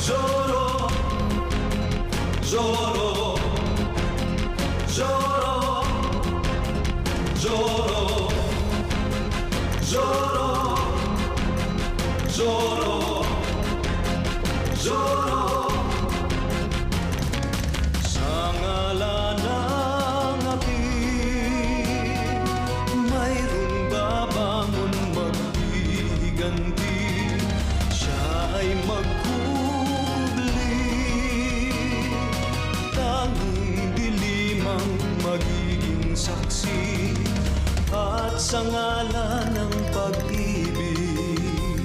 Lloro, lloro, lloro, lloro, lloro, lloro, lloro. Sa ngalan ng aking mayroong babangon maghihiganti, siya ay magkukubli, tanging dilim ang magiging saksi, at sa ngalan ng pag-ibig,